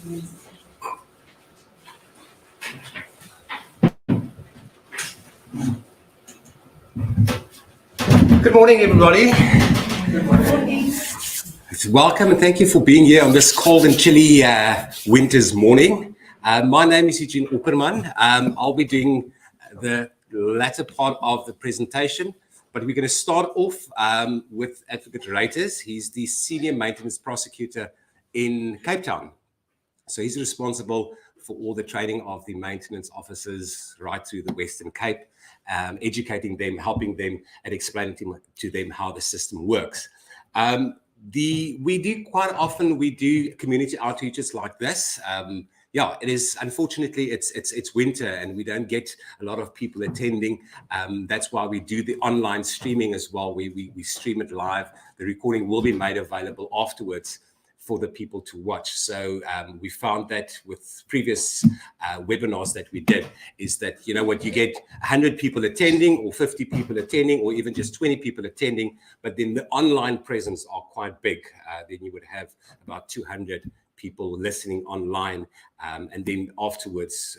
Good morning, everybody. Good morning. Welcome and thank you for being here on this cold and chilly winter's morning. My name is Eugene Opperman. I'll be doing the latter part of the presentation, but we're going to start off with Advocate Reuters. He's the Senior Maintenance Prosecutor in Cape Town. So he's responsible for all the training of the maintenance officers right through the Western Cape, educating them, helping them, and explaining to them how the system works. We do quite often community outreaches like this. It is unfortunately it's winter and we don't get a lot of people attending. That's why we do the online streaming as well. We stream it live. The recording will be made available afterwards for the people to watch. So we found that with previous webinars that we did is that, you know what, you get 100 people attending or 50 people attending or even just 20 people attending, but then the online presence are quite big. Then you would have about 200 people listening online and then afterwards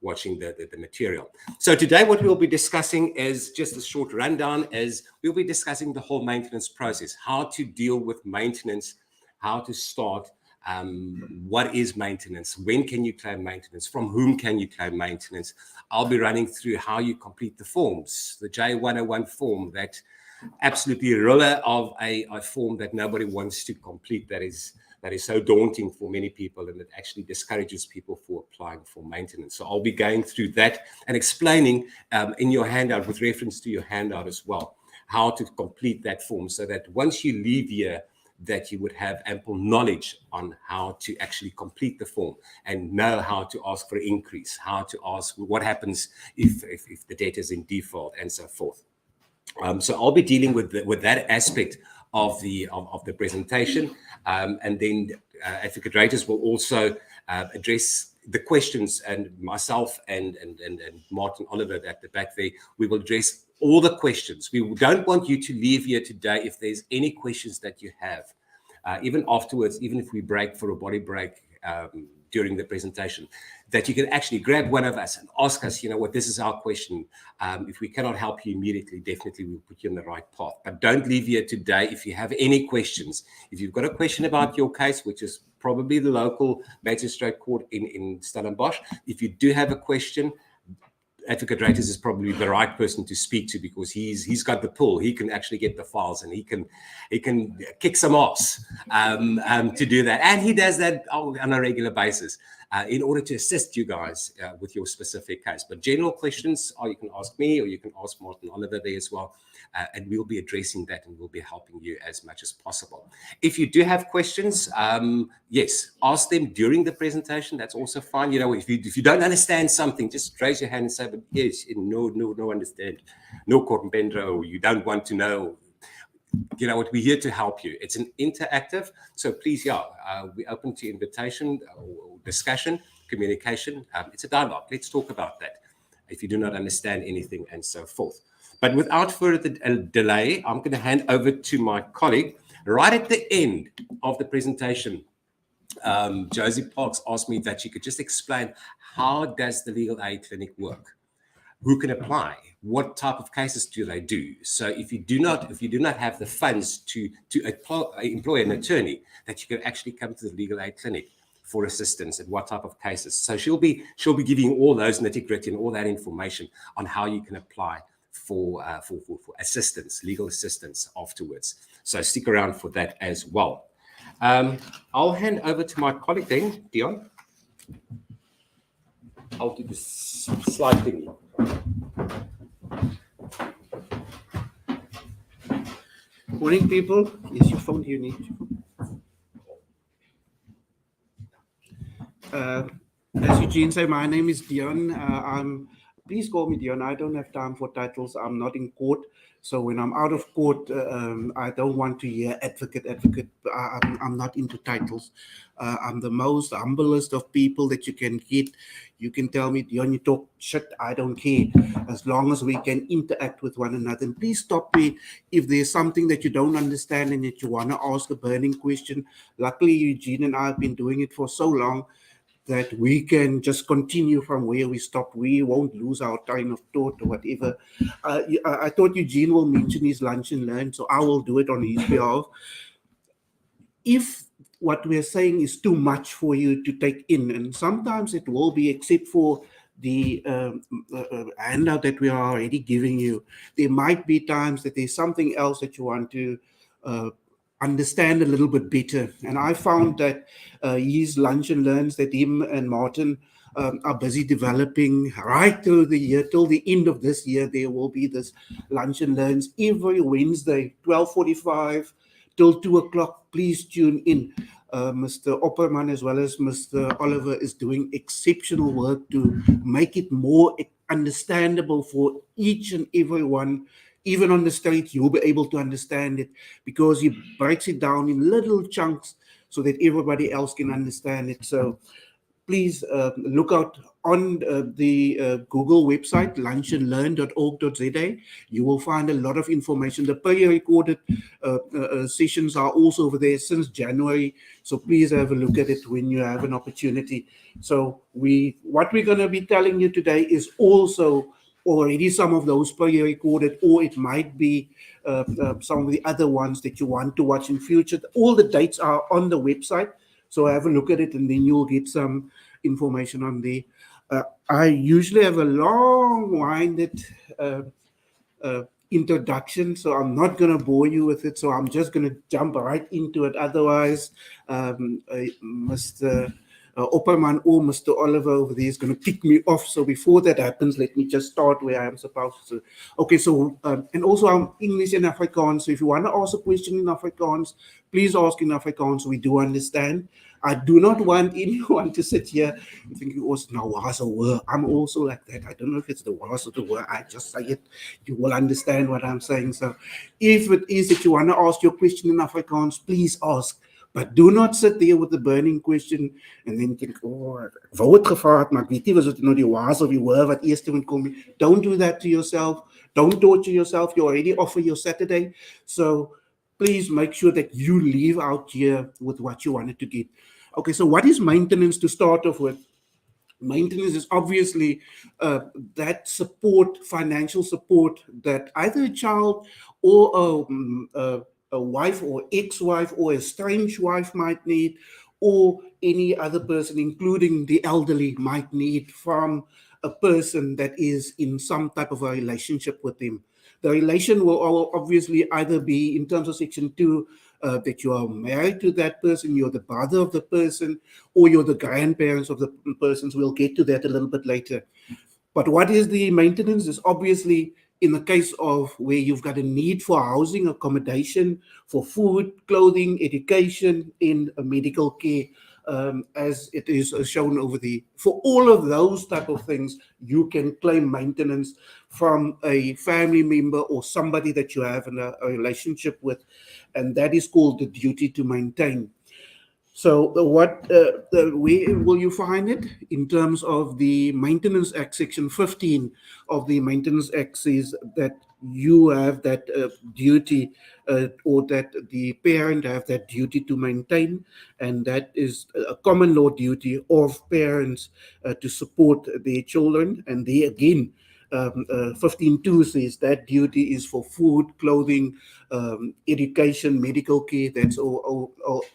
watching the material. So today what we'll be discussing is just a short rundown. We'll be discussing the whole maintenance process, how to deal with maintenance, how to start, what is maintenance, when can you claim maintenance, from whom can you claim maintenance. I'll be running through how you complete the forms, the J101 form, that absolutely ruler of a form that nobody wants to complete, that is so daunting for many people and it actually discourages people for applying for maintenance. So I'll be going through that and explaining in your handout, with reference to your handout as well, how to complete that form so that once you leave here, that you would have ample knowledge on how to actually complete the form and know how to ask for an increase, how to ask what happens if the debt is in default and so forth. So I'll be dealing with that aspect of the presentation, and then Advocate Reuters will also address the questions, and myself and Martin Oliver at the back there, we will address all the questions. We don't want you to leave here today if there's any questions that you have, even afterwards, even if we break for a body break during the presentation, that you can actually grab one of us and ask us, you know what, this is our question. If we cannot help you immediately, definitely we'll put you on the right path. But don't leave here today if you have any questions. If you've got a question about your case, which is probably the local magistrate court in Stellenbosch, if you do have a question, Advocate Reuters is probably the right person to speak to because he's got the pull. He can actually get the files and he can kick some ass to do that, and he does that on a regular basis in order to assist you guys with your specific case. But general questions, you can ask me or you can ask Martin Oliver there as well, and we'll be addressing that and we'll be helping you as much as possible. If you do have questions, yes, ask them during the presentation. That's also fine. You know, if you don't understand something, just raise your hand and say, but yes, no understand, no cornbendro, or you don't want to know. You know what, we're here to help you. It's an interactive, so please, we're open to invitation or discussion, communication. It's a dialogue. Let's talk about that if you do not understand anything and so forth. But without further delay, I'm going to hand over to my colleague. Right at the end of the presentation, Josie Parks asked me that she could just explain how does the legal aid clinic work? Who can apply? What type of cases do they do? So if you do not have the funds to employ an attorney, that you can actually come to the legal aid clinic for assistance and what type of cases. So she'll be giving you all those nitty-gritty and all that information on how you can apply for assistance, legal assistance afterwards. So stick around for that as well. I'll hand over to my colleague then, Dion. I'll do this slide thingy. Morning, people. Is your phone unique? As Eugene said, my name is Dion. Please call me Dion. I don't have time for titles. I'm not in court. So when I'm out of court, I don't want to hear advocate, advocate. I'm not into titles. I'm the most humblest of people that you can get. You can tell me, Dion, you talk shit. I don't care. As long as we can interact with one another. And please stop me if there's something that you don't understand and that you want to ask a burning question. Luckily, Eugene and I have been doing it for so long that we can just continue from where we stopped. We won't lose our time of thought or whatever. I thought Eugene will mention his lunch and learn, so I will do it on his behalf. If what we're saying is too much for you to take in, and sometimes it will be, except for the handout that we are already giving you, there might be times that there's something else that you want to uh, understand a little bit better. And I found that his lunch and learns that him and Martin are busy developing right through the year till the end of this year. There will be this lunch and learns every Wednesday, 12:45 till 2 o'clock. Please tune in. Mr. Opperman as well as Mr. Oliver is doing exceptional work to make it more understandable for each and every one. Even on the street, you'll be able to understand it because he breaks it down in little chunks so that everybody else can understand it. So please look out on the Google website, lunchandlearn.org.za. You will find a lot of information. The pre-recorded sessions are also over there since January. So please have a look at it when you have an opportunity. So what we're going to be telling you today is also already some of those pre-recorded, or it might be some of the other ones that you want to watch in future. All the dates are on the website. So have a look at it and then you'll get some information on there. I usually have a long-winded introduction, so I'm not going to bore you with it. So I'm just going to jump right into it. Otherwise, Mr. Opperman or Mr. Oliver over there is going to kick me off. So before that happens, let me just start where I am supposed to. Okay, so, and also I'm English and Afrikaans. So if you want to ask a question in Afrikaans, please ask in Afrikaans. We do understand. I do not want anyone to sit here and think, oh, no, was a word. I'm also like that. I don't know if it's the was or the word. I just say it. You will understand what I'm saying. So if it is that you want to ask your question in Afrikaans, please ask. But do not sit there with the burning question and then think, oh, ek wou het gevra het, maar ek weet nie was dit nou die was of die word wat eers moet kom nie. Don't do that to yourself. Don't torture yourself. You already offer your Saturday. So please make sure that you leave out here with what you wanted to get. Okay, so what is maintenance to start off with? Maintenance is obviously that support, financial support that either a child or a wife or ex-wife or a estranged wife might need, or any other person, including the elderly, might need from a person that is in some type of a relationship with them. The relation will obviously either be in terms of Section 2, that you are married to that person, you're the brother of the person, or you're the grandparents of the persons. We'll get to that a little bit later. But what is the maintenance? Is obviously in the case of where you've got a need for housing, accommodation, for food, clothing, education, in medical care, as it is shown over there. For all of those type of things, you can claim maintenance from a family member or somebody that you have in a relationship with, and that is called the duty to maintain. So where will you find it? In terms of the Maintenance Act, Section 15 of the Maintenance Act says that you have that duty, or that the parent have that duty to maintain, and that is a common law duty of parents to support their children. And they again, 15.2 says that duty is for food, clothing, education, medical care. That's all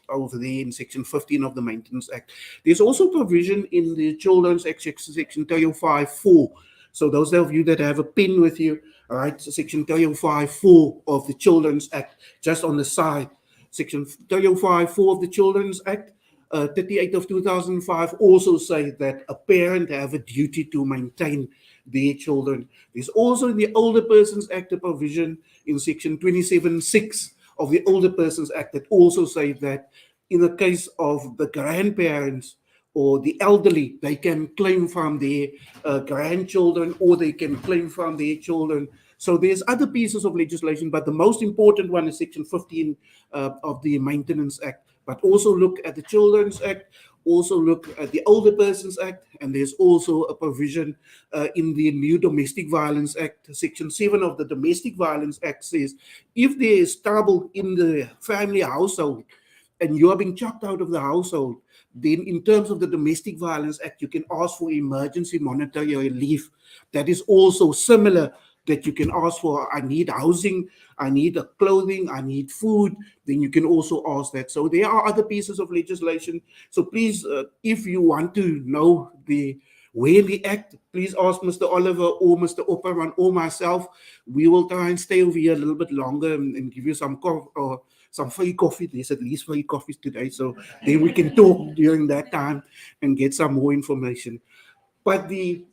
over there in Section 15 of the Maintenance Act. There's also provision in the Children's Act, Section 305.4. So those of you that have a pen with you, all right, so Section 305.4 of the Children's Act, just on the side. Section 305.4 of the Children's Act, 38 of 2005, also say that a parent have a duty to maintain their children. There's also in the Older Persons Act a provision in Section 27.6 of the Older Persons Act that also say that in the case of the grandparents or the elderly, they can claim from their grandchildren, or they can claim from their children So there's other pieces of legislation, but the most important one is Section 15 of the Maintenance Act. But also look at the Children's Act, also look at the Older Persons Act, and there's also a provision in the new Domestic Violence Act. Section 7 of the Domestic Violence Act says if there is trouble in the family household and you are being chucked out of the household, then in terms of the Domestic Violence Act, you can ask for emergency monetary relief. That is also similar, that you can ask for, I need housing, I need clothing, I need food, then you can also ask that. So there are other pieces of legislation. So please, if you want to know where the act, please ask Mr. Oliver or Mr. Opperman or myself. We will try and stay over here a little bit longer and give you some free coffee. There's at least free coffees today, so then we can talk during that time and get some more information. But the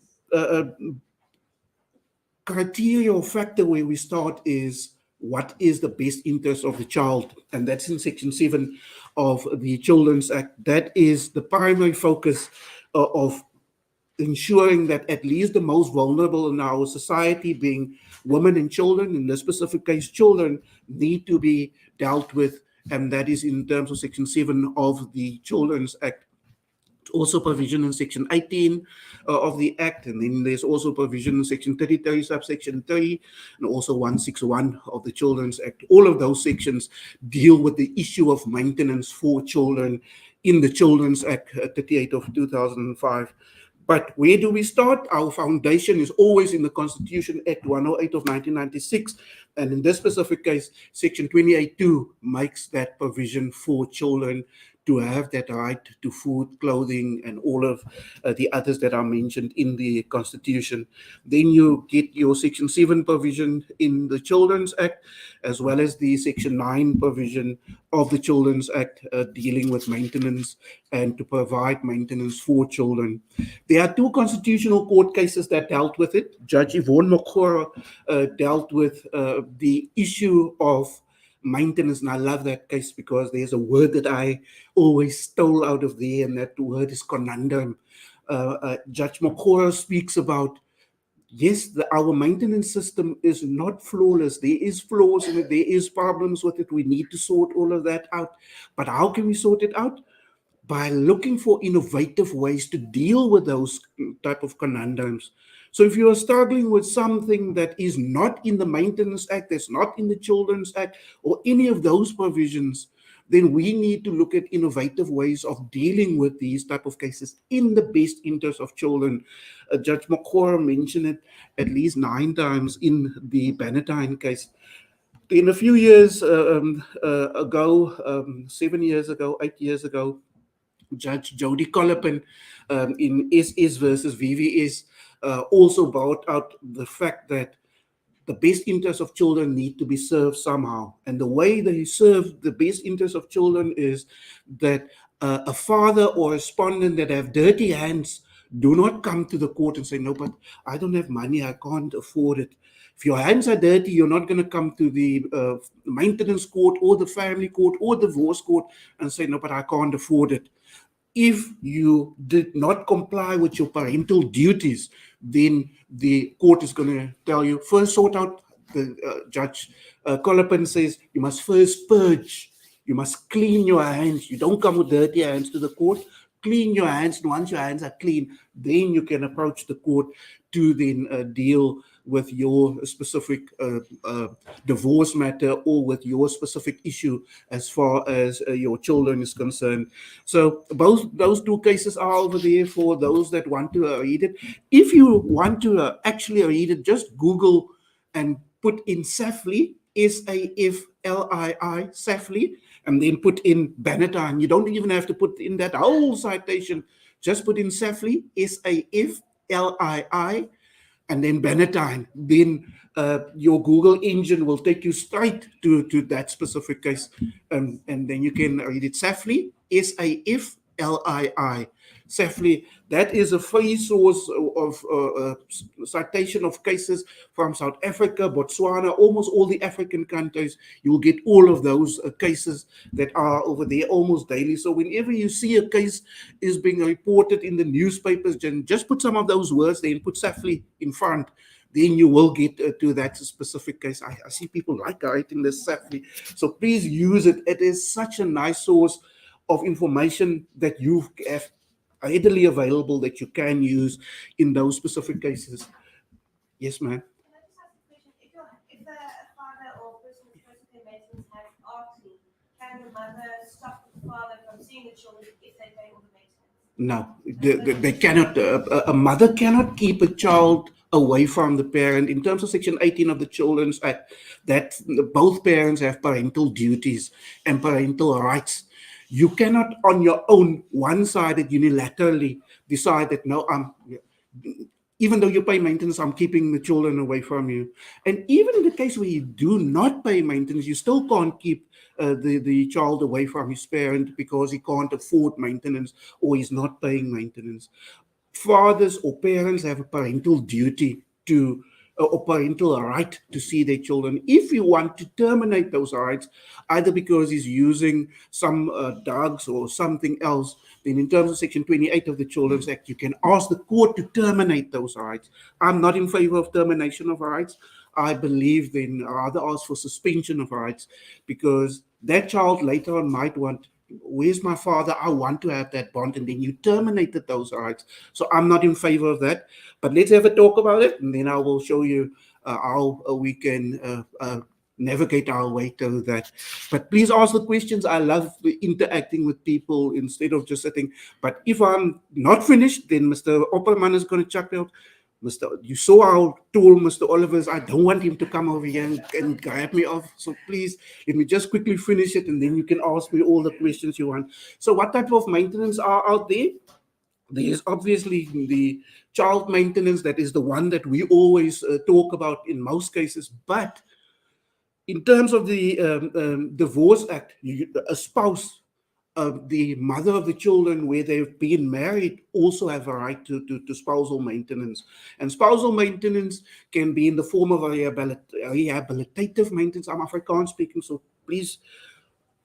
criteria or factor where we start is what is the best interest of the child, and that's in Section 7 of the Children's Act. That is the primary focus of ensuring that at least the most vulnerable in our society, being women and children, in this specific case children, need to be dealt with, and that is in terms of Section 7 of the Children's Act. Also provision in Section 18 of the Act, and then there's also provision in Section 33, subsection 3, and also 161 of the Children's Act. All of those sections deal with the issue of maintenance for children in the Children's Act 38 of 2005. But where do we start? Our foundation is always in the Constitution, Act 108 of 1996, and in this specific case, Section 28.2 makes that provision for children to have that right to food, clothing, and all of the others that are mentioned in the Constitution. Then you get your Section 7 provision in the Children's Act, as well as the Section 9 provision of the Children's Act dealing with maintenance and to provide maintenance for children. There are two constitutional court cases that dealt with it. Judge Yvonne Mokgoro dealt with the issue of maintenance, and I love that case because there's a word that I always stole out of there, and that word is conundrum. Judge Mokgoro speaks about, yes, our maintenance system is not flawless. There is flaws in it, there is problems with it. We need to sort all of that out. But how can we sort it out? By looking for innovative ways to deal with those type of conundrums. So if you are struggling with something that is not in the Maintenance Act, that's not in the Children's Act, or any of those provisions, then we need to look at innovative ways of dealing with these type of cases in the best interest of children. Judge Mokgoro mentioned it at least 9 times in the Bannatyne case. In a few years ago, 7 years ago, 8 years ago, Judge Jody Collipin in SS versus VVS also brought out the fact that the best interests of children need to be served somehow. And the way they serve the best interests of children is that a father or a respondent that have dirty hands do not come to the court and say, no, but I don't have money, I can't afford it. If your hands are dirty, you're not going to come to the maintenance court or the family court or divorce court and say, no, but I can't afford it. If you did not comply with your parental duties, then the court is going to tell you, first sort out, Judge Collipin says, you must first purge. You must clean your hands. You don't come with dirty hands to the court. Clean your hands. And once your hands are clean, then you can approach the court to then deal with your specific divorce matter or with your specific issue as far as your children is concerned. So both those two cases are over there for those that want to read it. If you want to actually read it, just Google and put in SAFLI, SAFLII, SAFLI, and then put in Bannatyne. You don't even have to put in that whole citation. Just put in SAFLI, SAFLII, and then Bannatyne. Then your Google engine will take you straight to that specific case, and then you can read it. SAFLI, SAFLII. SAFLI, that is a free source of citation of cases from South Africa, Botswana, almost all the African countries. You'll get all of those cases that are over there almost daily. So whenever you see a case is being reported in the newspapers, just put some of those words there and put SAFLI in front. then you will get to that specific case. I see people like writing this sadly. So please use it. It is such a nice source of information that you have readily available that you can use in those specific cases. Yes, ma'am. Can I just ask a question? If a father or person who's supposed to pay maintenance has artery, can the mother stop the father from seeing the children if they pay all the maintenance? No, they cannot. A mother cannot keep a child away from the parent. In terms of Section 18 of the Children's Act, that both parents have parental duties and parental rights. You cannot, on your own, one-sided, unilaterally decide that no, even though you pay maintenance, I'm keeping the children away from you. And even in the case where you do not pay maintenance, you still can't keep the child away from his parent because he can't afford maintenance or he's not paying maintenance. Fathers or parents have a parental duty to or parental right to see their children. If you want to terminate those rights, either because he's using some drugs or something else, then in terms of Section 28 of the Children's Act, you can ask the court to terminate those rights. I'm not in favor of termination of rights. I believe then rather ask for suspension of rights, because that child later on might want, where's my father? I want to have that bond, and then you terminated those rights. So I'm not in favor of that. But let's have a talk about it, and then I will show you how we can navigate our way to that. But please ask the questions. I love interacting with people instead of just sitting. But if I'm not finished, then Mr. Opperman is going to check out. You saw how tall Mr. Oliver is. I don't want him to come over here and grab me off. So please, let me just quickly finish it, and then you can ask me all the questions you want. So what type of maintenance are out there? There is obviously the child maintenance. That is the one that we always talk about in most cases. But in terms of the Divorce Act, a spouse, the mother of the children where they've been married, also have a right to spousal maintenance. And spousal maintenance can be in the form of a rehabilitative maintenance. I'm Afrikaans speaking, so please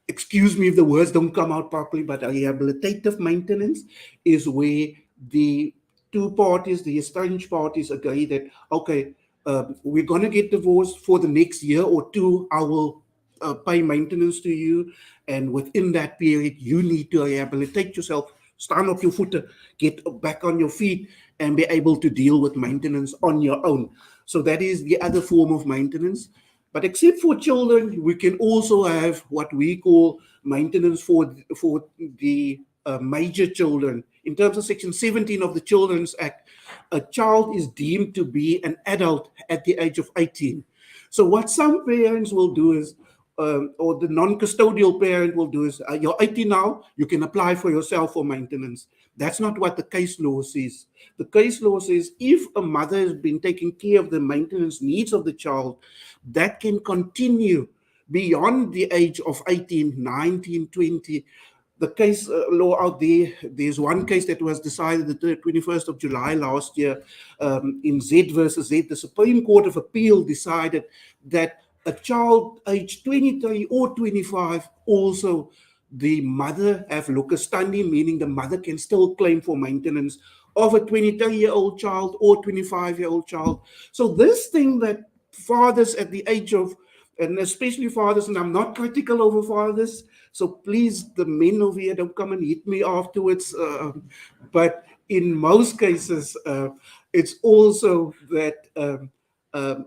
excuse me if the words don't come out properly, but a rehabilitative maintenance is where the two parties, the estranged parties, agree that, okay, we're going to get divorced for the next year or two. I will pay maintenance to you. And within that period, you need to rehabilitate yourself, stand up your foot, get back on your feet, and be able to deal with maintenance on your own. So that is the other form of maintenance. But except for children, we can also have what we call maintenance for the major children. In terms of Section 17 of the Children's Act, a child is deemed to be an adult at the age of 18. So what some parents will do is, or the non-custodial parent will do is, you're 18 now, you can apply for yourself for maintenance. That's not what the case law says. The case law says if a mother has been taking care of the maintenance needs of the child, that can continue beyond the age of 18, 19, 20. The case law out there, there's one case that was decided the 21st of July last year in Z versus Z. The Supreme Court of Appeal decided that a child aged 23 or 25, also the mother have locus standi, meaning the mother can still claim for maintenance of a 23-year-old child or 25-year-old child. So this thing that fathers at the age of, and especially fathers, and I'm not critical over fathers, so please, the men over here, don't come and hit me afterwards. But in most cases, it's also that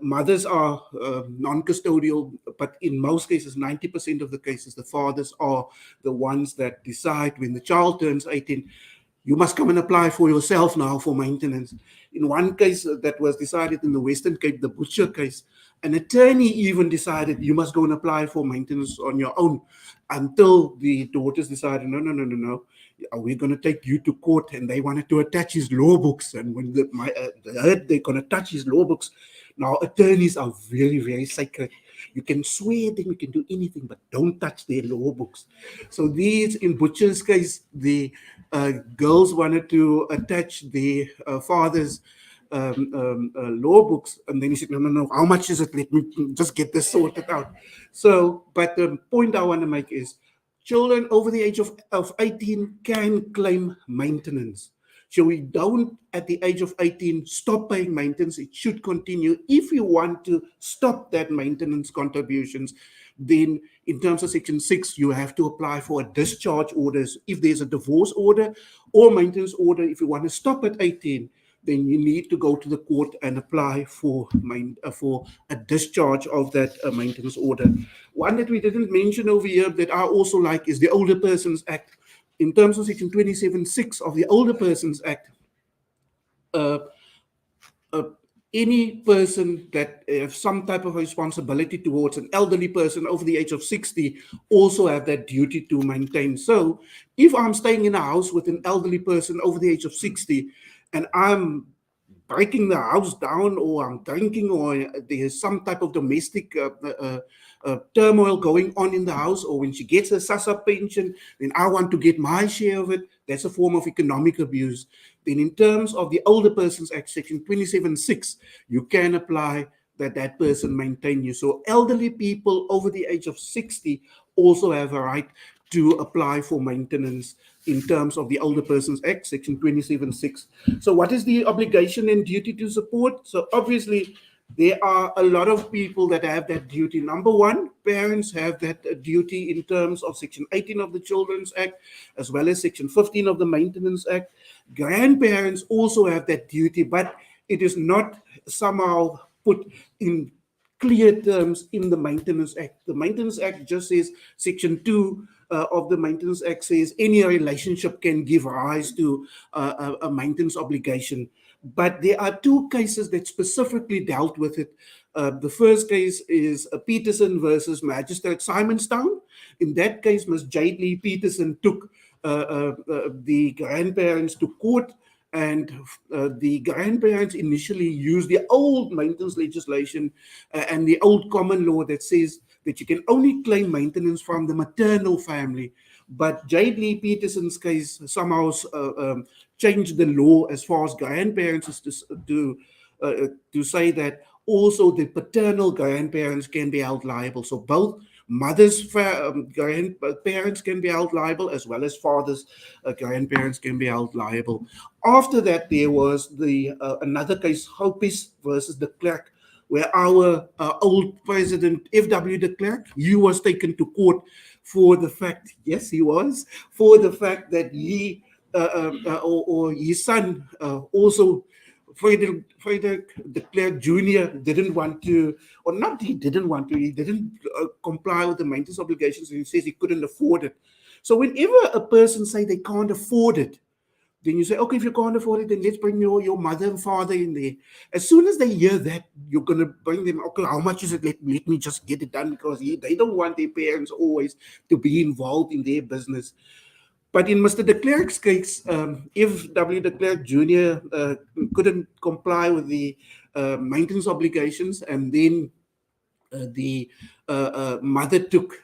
mothers are non-custodial, but in most cases, 90% of the cases, the fathers are the ones that decide when the child turns 18, you must come and apply for yourself now for maintenance. In one case that was decided in the Western Cape, the Butcher case, an attorney even decided you must go and apply for maintenance on your own, until the daughters decided, no, we're going to take you to court. And they wanted to attach his law books. And when they heard they're going to touch his law books, now attorneys are very, very sacred. You can swear them, you can do anything, but don't touch their law books. So these, in Butcher's case, the girls wanted to attach their father's law books, and then he said, no, how much is it? Let me just get this sorted out. So, but the point I want to make is, children over the age of 18 can claim maintenance. So we don't, at the age of 18, stop paying maintenance. It should continue. If you want to stop that maintenance contributions, then in terms of Section 6, you have to apply for a discharge order. If there's a divorce order or maintenance order, if you want to stop at 18, then you need to go to the court and apply for a discharge of that maintenance order. One that we didn't mention over here that I also like is the Older Persons Act. In terms of Section 27(6) of the Older Persons Act, uh, uh, any person that has some type of responsibility towards an elderly person over the age of 60 also have that duty to maintain. So if I'm staying in a house with an elderly person over the age of 60 and I'm breaking the house down, or I'm drinking, or there's some type of domestic turmoil going on in the house, or when she gets a SASSA pension, then I want to get my share of it. That's a form of economic abuse. Then in terms of the Older Persons Act, Section 27(6), you can apply that person maintain you. So elderly people over the age of 60 also have a right to apply for maintenance in terms of the Older Persons Act, Section 27(6). So what is the obligation and duty to support? So obviously, there are a lot of people that have that duty. Number one, parents have that duty in terms of Section 18 of the Children's Act, as well as Section 15 of the Maintenance Act. Grandparents also have that duty, but it is not somehow put in clear terms in the Maintenance Act. The Maintenance Act just says, Section 2 of the Maintenance Act says any relationship can give rise to a maintenance obligation. But there are two cases that specifically dealt with it. The first case is Peterson versus Magistrate Simonstown. In that case, Ms. Jade Lee Peterson took the grandparents to court, and the grandparents initially used the old maintenance legislation and the old common law that says that you can only claim maintenance from the maternal family. But Jade Lee Peterson's case somehow changed the law as far as grandparents is to say that also the paternal grandparents can be held liable. So both mothers' grandparents can be held liable, as well as fathers' grandparents can be held liable. After that, there was the another case, Hopis versus de Klerk, where our old president, F.W. de Klerk, he was taken to court for the fact, yes, he was, for the fact that he or his son also, Frederick de Klerk Jr. didn't want to, or not he didn't want to, he didn't comply with the maintenance obligations, and he says he couldn't afford it. So whenever a person say they can't afford it, then you say, okay, if you can't afford it, then let's bring your mother and father in there. As soon as they hear that, you're going to bring them, okay, how much is it? Let me just get it done, because they don't want their parents always to be involved in their business. But in Mr. de Klerk's case, if W. de Klerk Jr. Couldn't comply with the maintenance obligations, and then the mother took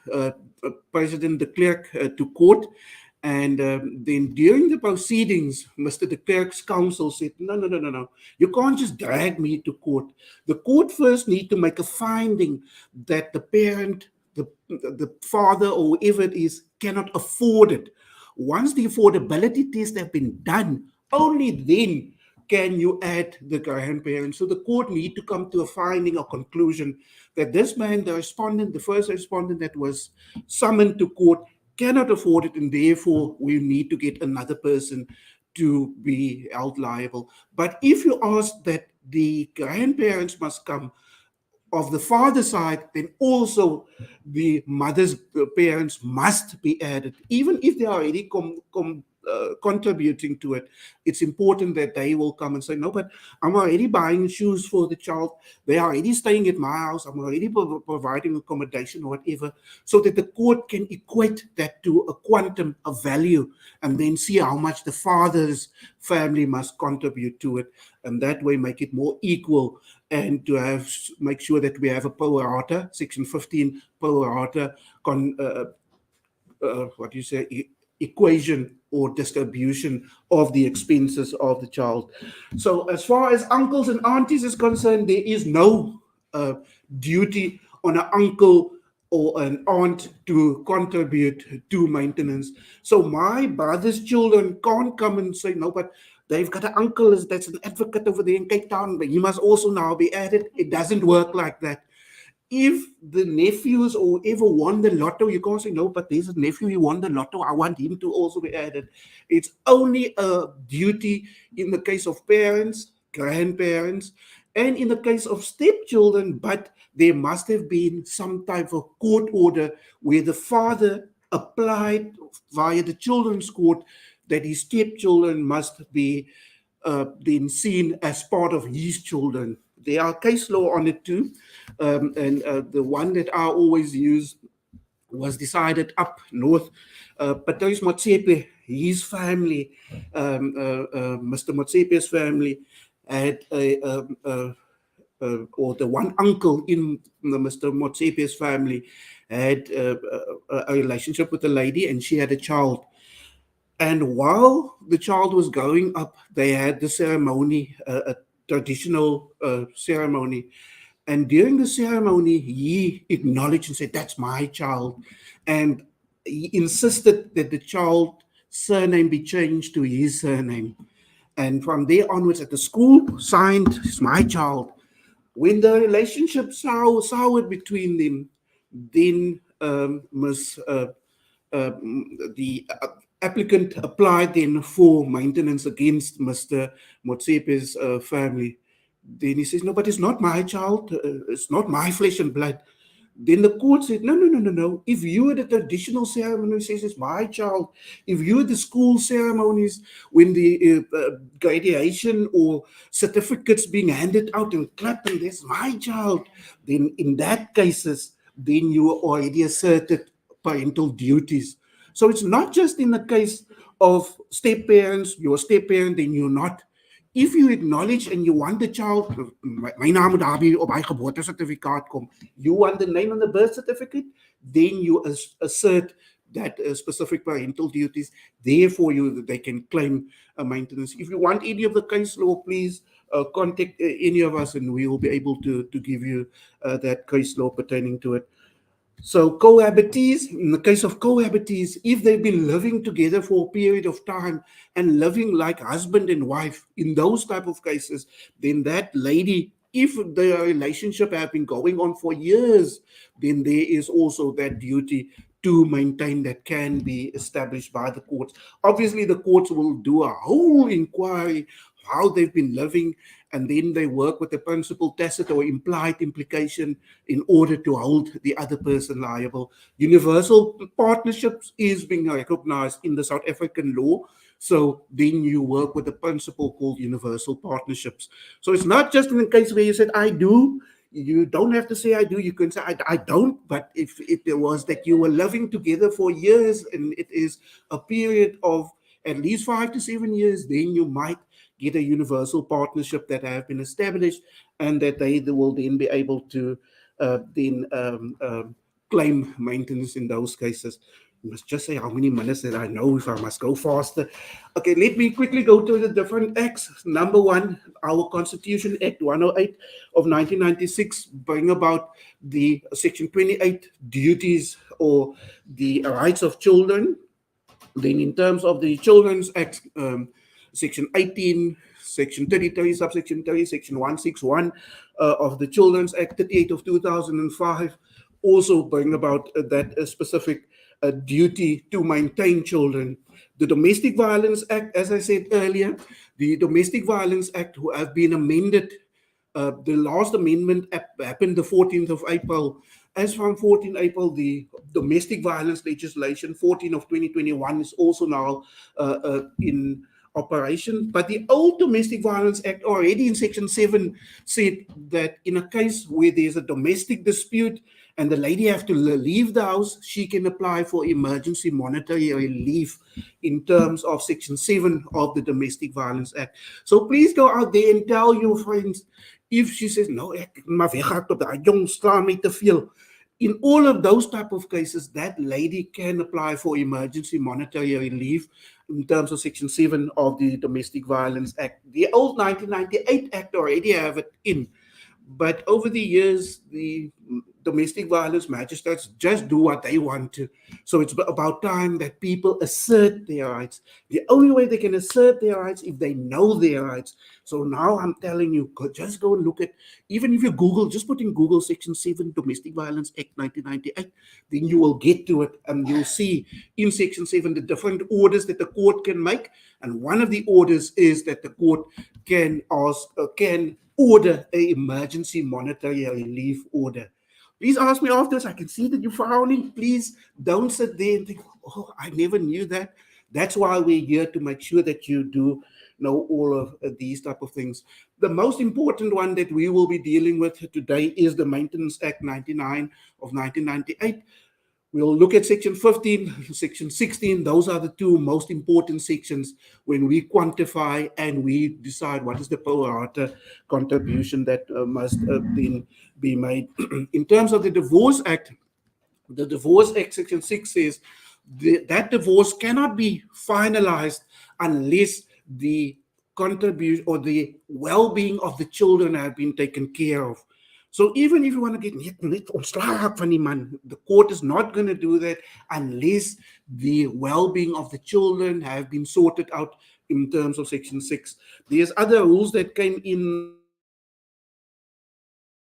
President de Klerk to court, and then during the proceedings, Mr. de Klerk's counsel said, no. You can't just drag me to court. The court first need to make a finding that the parent, the father or whoever it is, cannot afford it. Once the affordability tests have been done, only then can you add the grandparents. So the court need to come to a finding or conclusion that this man, the respondent, the first respondent that was summoned to court, cannot afford it, and therefore we need to get another person to be held liable. But if you ask that the grandparents must come of the father's side, then also the mother's parents must be added, even if they are already contributing to it. It's important that they will come and say, no, but I'm already buying shoes for the child. They are already staying at my house. I'm already providing accommodation or whatever, so that the court can equate that to a quantum of value, and then see how much the father's family must contribute to it, and that way make it more equal, and to make sure that we have a pro rata, Section 15 pro rata, equation or distribution of the expenses of the child. So as far as uncles and aunties is concerned, there is no duty on an uncle or an aunt to contribute to maintenance. So my brother's children can't come and say, no, but they've got an uncle that's an advocate over there in Cape Town, but he must also now be added. It doesn't work like that. If the nephews or whoever won the lotto, you can't say, no, but there's a nephew, he won the lotto, I want him to also be added. It's only a duty in the case of parents, grandparents, and in the case of stepchildren, but there must have been some type of court order where the father applied via the children's court that his stepchildren must be then seen as part of his children. There are case law on it too, and the one that I always use was decided up north. Patrice Motsepe, his family, Mr. Motsepe's family, had or the one uncle in Mr. Motsepe's family had a relationship with a lady, and she had a child. And while the child was growing up, they had the ceremony, a traditional ceremony. And during the ceremony, he acknowledged and said, "That's my child." And he insisted that the child's surname be changed to his surname. And from there onwards, at the school, signed, "It's my child." When the relationship soured between them, then the applicant applied then for maintenance against Mr. Motsepe's family. Then he says, "No, but it's not my child. It's not my flesh and blood." Then the court said, "No, no, no, no, no. If you had the traditional ceremony, says it's my child. If you had the school ceremonies when the graduation or certificates being handed out and clapped, and there's my child, then in that cases, then you already asserted parental duties." So it's not just in the case of step parents, you're a step parent, then you're not. If you acknowledge and you want the child, my naam moet daar by op hy geboortesertifikaat kom, you want the name on the birth certificate, then you assert that specific parental duties. Therefore, they can claim maintenance. If you want any of the case law, please contact any of us, and we will be able to give you that case law pertaining to it. So cohabitees, in the case of cohabitees, if they've been living together for a period of time and living like husband and wife, in those type of cases, then that lady, if the relationship have been going on for years, then there is also that duty to maintain that can be established by the courts. Obviously, the courts will do a whole inquiry how they've been living, and then they work with the principal tacit or implied implication in order to hold the other person liable. Universal partnerships is being recognized in the South African law. So then you work with the principle called universal partnerships. So it's not just in the case where you said, "I do." You don't have to say "I do." You can say I don't. But if there was that you were living together for years and it is a period of at least 5 to 7 years, then you might get a universal partnership that have been established, and that they will then be able to claim maintenance in those cases. You must just say how many minutes that I know if I must go faster. Okay, let me quickly go to the different acts. Number one, our Constitution Act 108 of 1996 bring about the Section 28 duties or the rights of children. Then in terms of the Children's Act, Section 18, Section 33, subsection 30, Section 161 of the Children's Act 38 of 2005 also bring about that specific duty to maintain children. The Domestic Violence Act, as I said earlier, the Domestic Violence Act have been amended. The last amendment happened the 14th of April. As from 14 April, the domestic violence legislation 14 of 2021 is also now in operation. But the old Domestic Violence Act already in Section 7 said that in a case where there's a domestic dispute and the lady have to leave the house, she can apply for emergency monetary relief in terms of Section 7 of the Domestic Violence Act. So please go out there and tell your friends, if she says, "No, ek maar weggehard op daai jong slaan my te veel." In all of those type of cases, that lady can apply for emergency monetary relief in terms of Section 7 of the Domestic Violence Act. The old 1998 Act already have it in. But over the years, the domestic violence magistrates just do what they want to. So it's about time that people assert their rights. The only way they can assert their rights if they know their rights. So now I'm telling you, just go and look at, even if you Google, just put in Google Section 7 Domestic Violence Act 1998, then you will get to it and you'll see in Section 7 the different orders that the court can make. And one of the orders is that the court can order an emergency monetary relief order. Please ask me afterwards. I can see that you're frowning. Please don't sit there and think, oh, I never knew that. That's why we're here, to make sure that you do know all of these type of things. The most important one that we will be dealing with today is the Maintenance Act 99 of 1998. We'll look at Section 15, Section 16. Those are the two most important sections when we quantify and we decide what is the pro rata contribution that must then be made. In terms of the Divorce Act, the Divorce Act Section 6 says that divorce cannot be finalized unless the contribution or the well-being of the children have been taken care of. So even if you want to get net ontslaag van die man, the court is not going to do that unless the well-being of the children have been sorted out in terms of Section 6. There's other rules that came in.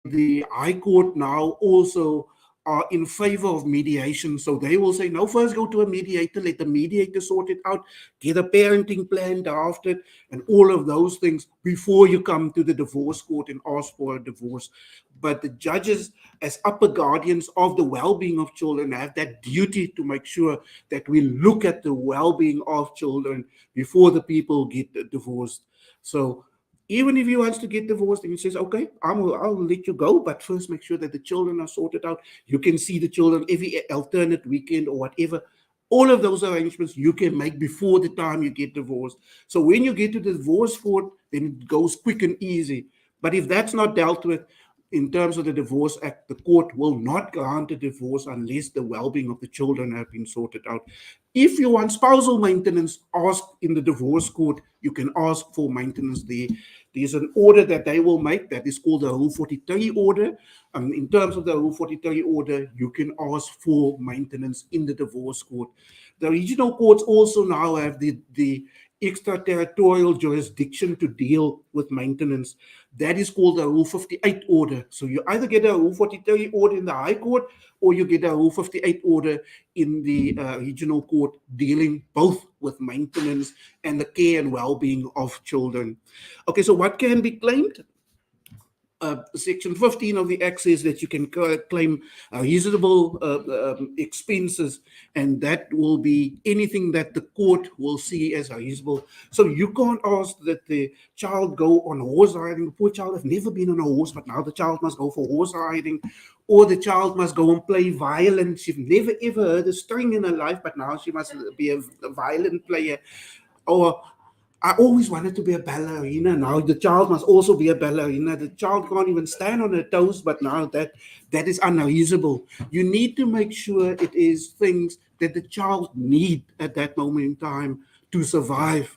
The High Court now also are in favor of mediation. So they will say, no, first go to a mediator, let the mediator sort it out, get a parenting plan drafted, and all of those things before you come to the divorce court and ask for a divorce. But the judges, as upper guardians of the well-being of children, have that duty to make sure that we look at the well-being of children before the people get divorced. So even if he wants to get divorced and he says, okay, I'll let you go, but first make sure that the children are sorted out. You can see the children every alternate weekend or whatever. All of those arrangements you can make before the time you get divorced. So when you get to the divorce court, then it goes quick and easy. But if that's not dealt with in terms of the Divorce Act, the court will not grant a divorce unless the well-being of the children have been sorted out. If you want spousal maintenance, ask in the divorce court. You can ask for maintenance there. There's an order that they will make that is called the Rule 43 order. In terms of the Rule 43 order, you can ask for maintenance in the divorce court. The regional courts also now have the extraterritorial jurisdiction to deal with maintenance. That is called the Rule 58 order. So you either get a Rule 43 order in the High Court or you get a Rule 58 order in the regional court dealing both with maintenance and the care and well-being of children. Okay, so what can be claimed? Section 15 of the Act says that you can claim reasonable expenses, and that will be anything that the court will see as reasonable. So you can't ask that the child go on horse riding. The poor child has never been on a horse, but now the child must go for horse riding, or the child must go and play violin. She's never ever heard a string in her life, but now she must be a violin player. Or I always wanted to be a ballerina. Now the child must also be a ballerina. The child can't even stand on her toes, but now that is unreasonable. You need to make sure it is things that the child need at that moment in time to survive.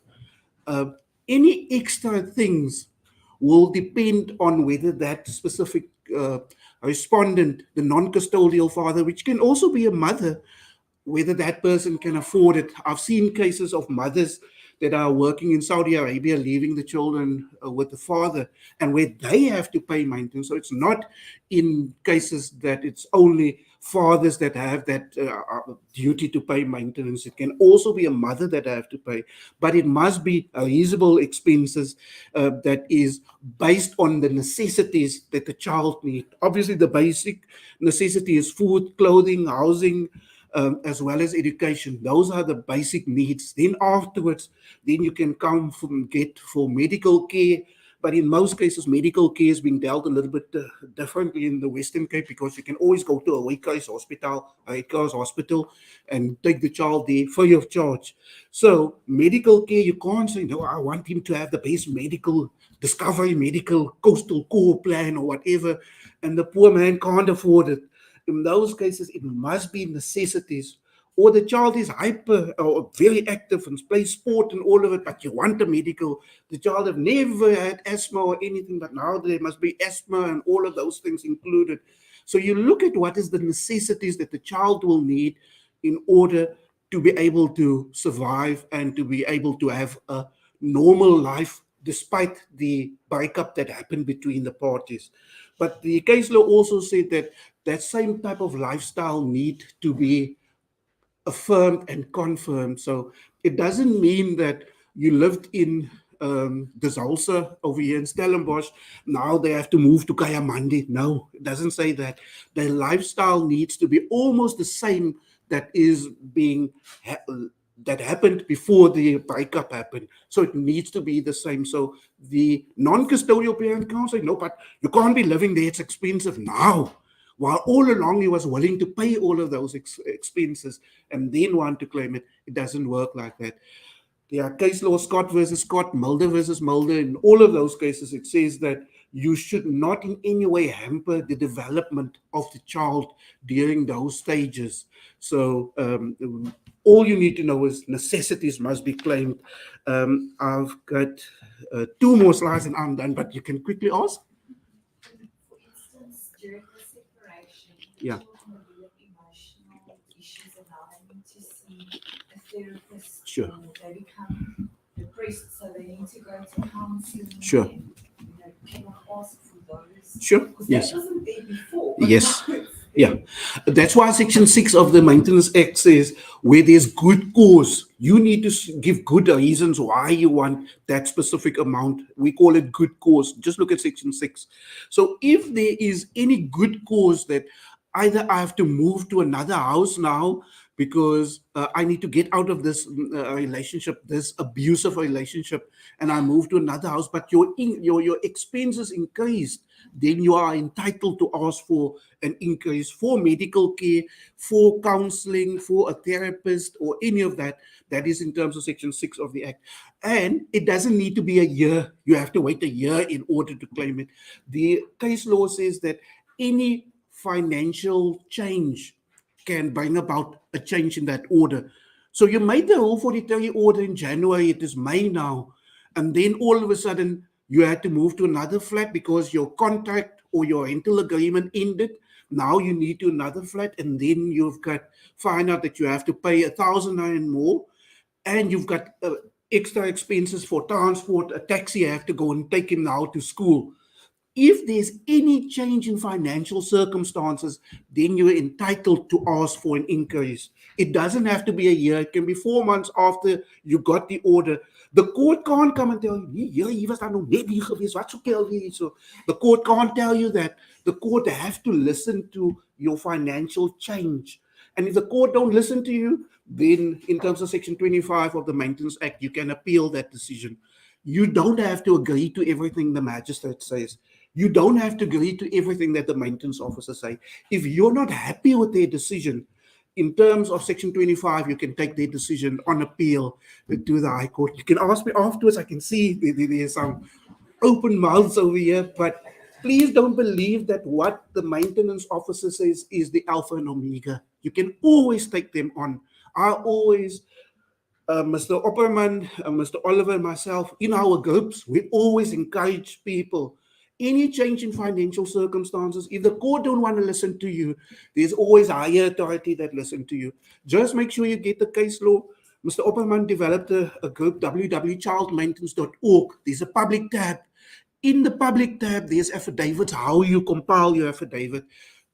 Any extra things will depend on whether that specific respondent, the non-custodial father, which can also be a mother, whether that person can afford it. I've seen cases of mothers that are working in Saudi Arabia, leaving the children with the father, and where they have to pay maintenance. So it's not in cases that it's only fathers that have that duty to pay maintenance. It can also be a mother that have to pay, but it must be reasonable expenses that is based on the necessities that the child needs. Obviously, the basic necessity is food, clothing, housing, as well as education. Those are the basic needs. Then afterwards, then you can come from get for medical care. But in most cases, medical care is being dealt a little bit differently in the Western Cape, because you can always go to a Waikas hospital, and take the child there free of charge. So medical care, you can't say, no, I want him to have the best medical Discovery Medical Coastal Core plan or whatever, and the poor man can't afford it. In those cases, it must be necessities. Or the child is hyper or very active and plays sport and all of it, but you want a medical. The child have never had asthma or anything, but now there must be asthma and all of those things included. So you look at what is the necessities that the child will need in order to be able to survive and to be able to have a normal life despite the breakup that happened between the parties. But the case law also said that that same type of lifestyle need to be affirmed and confirmed. So it doesn't mean that you lived in the Zalsa over here in Stellenbosch, now they have to move to Kayamandi. No, it doesn't say that. Their lifestyle needs to be almost the same that is being that happened before the breakup happened. So it needs to be the same. So the non-custodial parent can't say, no, but you can't be living there, it's expensive now. While all along he was willing to pay all of those expenses and then want to claim it. It doesn't work like that. There are case law, Scott versus Scott, Mulder versus Mulder. In all of those cases, it says that you should not in any way hamper the development of the child during those stages. So all you need to know is necessities must be claimed. I've got 2 more slides and I'm done, but you can quickly ask. For instance, during the separation, Yeah. children develop emotional issues and now they need to see a therapist. Sure. Or they become depressed, so they need to go to counseling. Sure. And, can I ask for those? Sure. Because Yes. that wasn't there before. Yes. Yeah, that's why Section 6 of the Maintenance Act says where there's good cause, you need to give good reasons why you want that specific amount. We call it good cause. Just look at Section 6. So if there is any good cause that either I have to move to another house now because I need to get out of this relationship, this abusive relationship, and I move to another house, but your expenses increased, then you are entitled to ask for an increase for medical care, for counseling, for a therapist, or any of that. That is in terms of Section 6 of the Act. And it doesn't need to be a year. You have to wait a year in order to claim it. The case law says that any financial change can bring about a change in that order. So you made the Rule 43 order in January, it is May now, and then all of a sudden you had to move to another flat because your contract or your rental agreement ended. Now you need to another flat, and then you've got find out that you have to pay 1,000 and more, and you've got extra expenses for transport, a taxi, you have to go and take him now to school. If there's any change in financial circumstances, then you're entitled to ask for an increase. It doesn't have to be a year. It can be 4 months after you got the order. The court can't come and tell you, yeah, he was nog net hier gewees, wat soek jy alweer so. The court can't tell you that. The court have to listen to your financial change. And if the court don't listen to you, then in terms of Section 25 of the Maintenance Act, you can appeal that decision. You don't have to agree to everything the magistrate says. You don't have to agree to everything that the maintenance officer say. If you're not happy with their decision, in terms of Section 25, you can take their decision on appeal to the High Court. You can ask me afterwards. I can see there's some open mouths over here, but please don't believe that what the maintenance officer says is the alpha and omega. You can always take them on. I always, Mr. Opperman, Mr. Oliver and myself, in our groups, we always encourage people. Any change in financial circumstances, if the court don't want to listen to you, there's always a higher authority that listen to you. Just make sure you get the case law. Mr. Opperman developed a group, www.childmaintenance.org. There's a public tab. In the public tab, there's affidavits, how you compile your affidavit.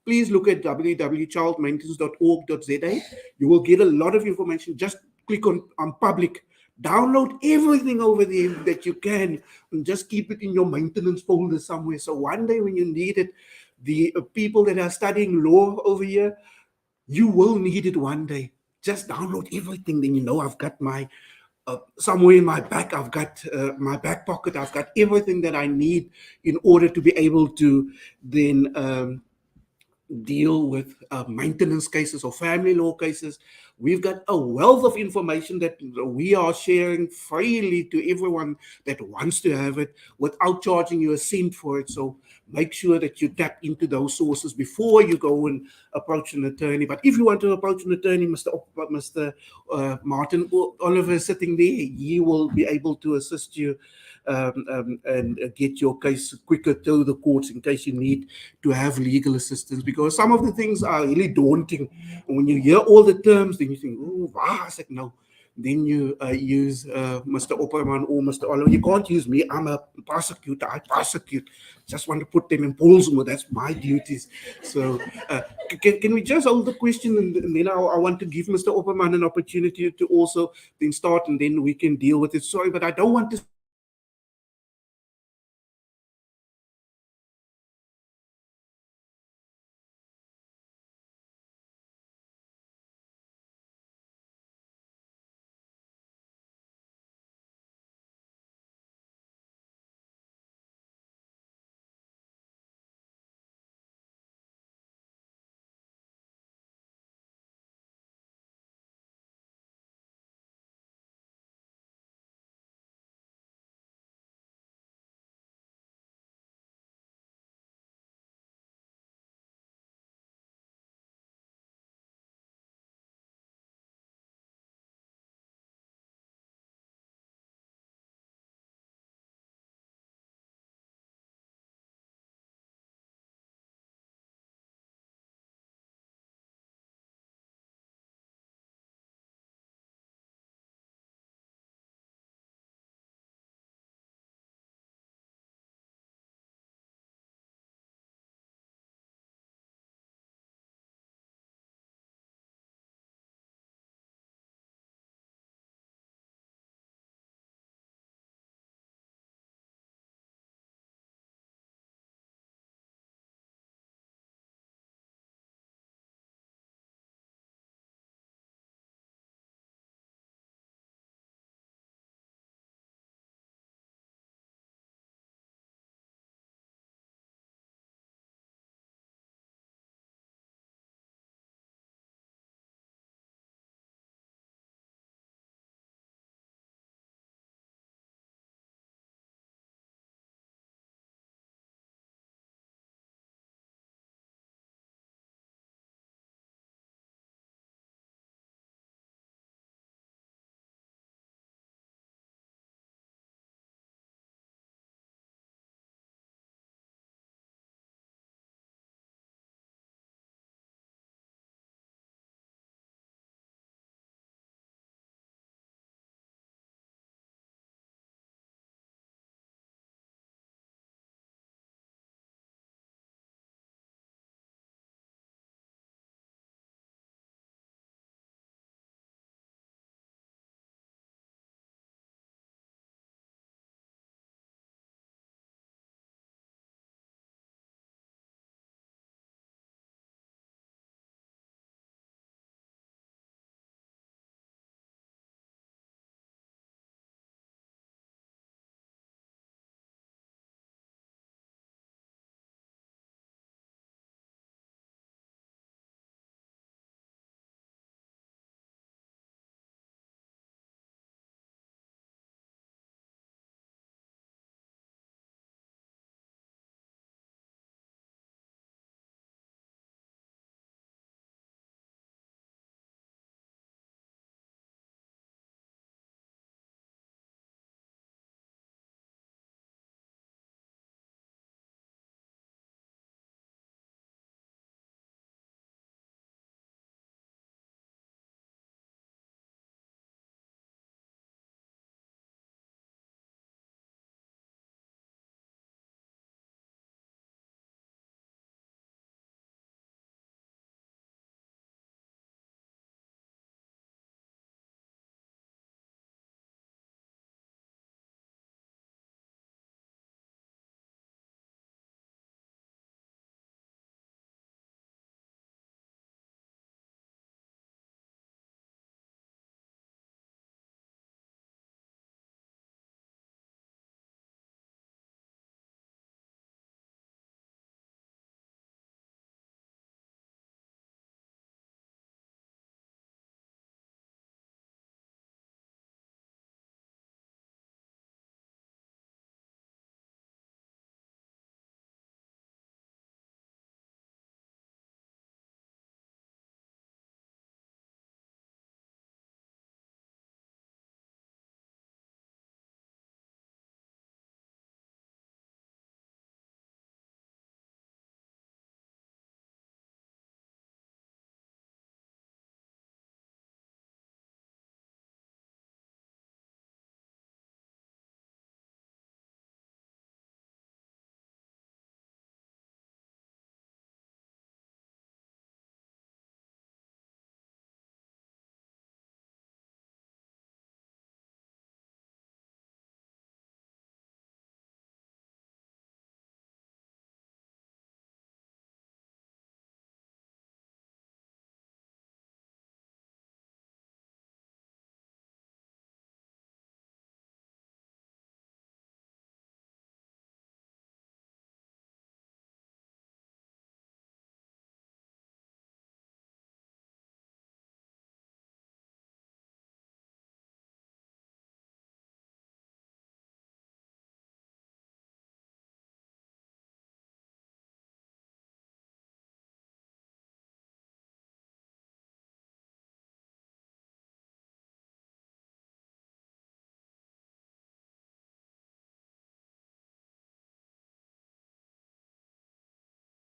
Please look at www.childmaintenance.org.za. You will get a lot of information. Just click on public. Download everything over there that you can and just keep it in your maintenance folder somewhere. So one day when you need it, the people that are studying law over here, you will need it one day. Just download everything. Then you know I've got my, somewhere in my back, I've got my back pocket, I've got everything that I need in order to be able to then deal with maintenance cases or family law cases. We've got a wealth of information that we are sharing freely to everyone that wants to have it without charging you a cent for it. So make sure that you tap into those sources before you go and approach an attorney. But if you want to approach an attorney, Mr. Martin Oliver is sitting there. He will be able to assist you. and get your case quicker to the courts in case you need to have legal assistance, because some of the things are really daunting. When you hear all the terms, then you think, oh, waar is ek nou? Then you use Mr. Opperman or Mr. Oliver. You can't use me. I'm a prosecutor. I prosecute. Just want to put them in Polsmo. That's my duties. So can we just hold the question, and then I want to give Mr. Opperman an opportunity to also then start, and then we can deal with it. Sorry, but I don't want to